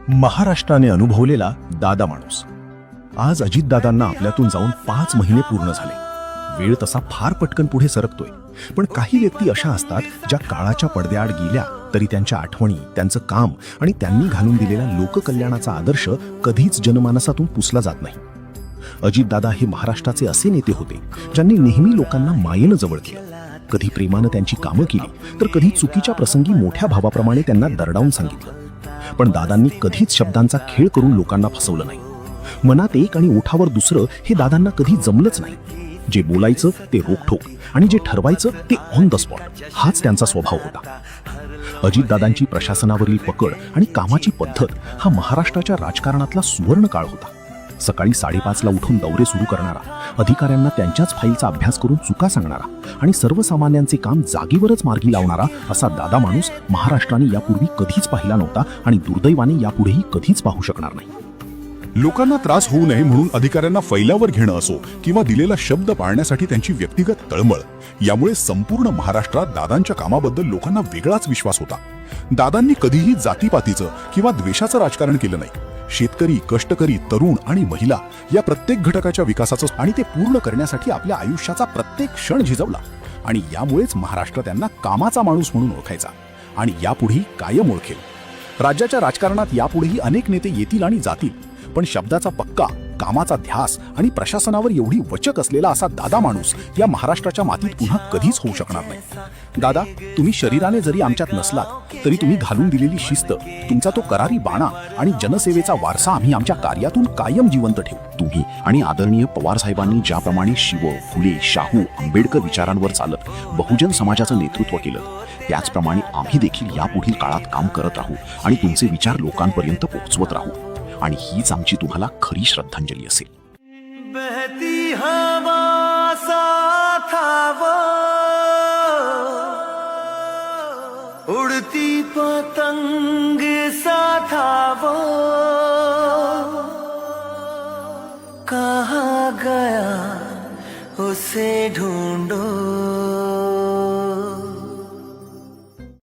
महाराष्ट्राने अनुभवलेला दादा माणूस. आज अजितदादांना आपल्यातून जाऊन 5 महिने पूर्ण झाले. वेळ तसा फार पटकन पुढे सरकतोय, पण काही व्यक्ती अशा असतात ज्या काळाच्या पडद्याआड गेल्या तरी त्यांच्या आठवणी, त्यांचं काम आणि त्यांनी घालून दिलेला लोककल्याणाचा आदर्श कधीच जनमानसातून पुसला जात नाही. अजितदादा हे महाराष्ट्राचे असे नेते होते ज्यांनी नेहमी लोकांना मायेनं जवळ केलं. कधी प्रेमानं त्यांची कामं केली, तर कधी चुकीच्या प्रसंगी मोठ्या भावाप्रमाणे त्यांना दरडावून सांगितलं. पण दादांनी कधीच शब्दांचा खेळ करून लोकांना फसवलं नाही. मनात एक आणि ओठावर दुसरं हे दादांना कधी जमलंच नाही. जे बोलायचं ते रोखठोक आणि जे ठरवायचं ते ऑन द स्पॉट, हाच त्यांचा स्वभाव होता. अजितदादांची प्रशासनावरील पकड आणि कामाची पद्धत हा महाराष्ट्राच्या राजकारणातला सुवर्ण काळ होता. सकाळी 5:30ला उठून दौरे सुरू करणारा, अधिकाऱ्यांना त्यांच्याच फाईलचा अभ्यास करून चुका सांगणारा आणि सर्वसामान्यांचे काम जागेवरच मार्गी लावणारा असा दादा माणूस महाराष्ट्राने यापूर्वी कधीच पाहिला नव्हता आणि दुर्दैवाने यापुढेही कधीच पाहू शकणार नाही. लोकांना त्रास होऊ नये म्हणून अधिकाऱ्यांना फैलावर घेणं असो किंवा दिलेला शब्द पाळण्यासाठी त्यांची व्यक्तिगत तळमळ, यामुळे संपूर्ण महाराष्ट्रात दादांच्या कामाबद्दल लोकांना वेगळाच विश्वास होता. दादांनी कधीही जातीपातीचं किंवा द्वेषाचं राजकारण केलं नाही. शेतकरी, कष्टकरी, तरुण आणि महिला या प्रत्येक घटकाच्या विकासाचं आणि ते पूर्ण करण्यासाठी आपल्या आयुष्याचा प्रत्येक क्षण झिजवला. आणि यामुळेच महाराष्ट्र त्यांना कामाचा माणूस म्हणून ओळखायचा आणि यापुढेही कायम ओळखेल. राज्याच्या राजकारणात यापुढेही अनेक नेते येतील आणि जातील, पण शब्दाचा पक्का, कामाचा ध्यास आणि प्रशासनावर एवढी वचक असलेला असा दादा माणूस या महाराष्ट्राच्या मातीत पुन्हा कधीच होऊ शकणार नाही. दादा, तुम्ही शरीराने जरी आमच्यात नसलात तरी तुम्ही घालून दिलेली शिस्त, तुमचा तो करारी बाणा आणि जनसेवेचा वारसा आम्ही आमच्या कार्यातून कायम जिवंत ठेवू. तुम्ही आणि आदरणीय पवार साहेबांनी ज्याप्रमाणे शिव, फुले, शाहू, आंबेडकर विचारांवर चालत बहुजन समाजाचं नेतृत्व केलं, त्याचप्रमाणे आम्ही देखील यापुढील काळात काम करत राहू आणि तुमचे विचार लोकांपर्यंत पोहोचवत राहू. आणि हीच आमची तुम्हाला खरी श्रद्धांजली असेल. बहती हवा सा था वो, उड़ती पतंग सा था वो, कहाँ गया उसे ढूंढो.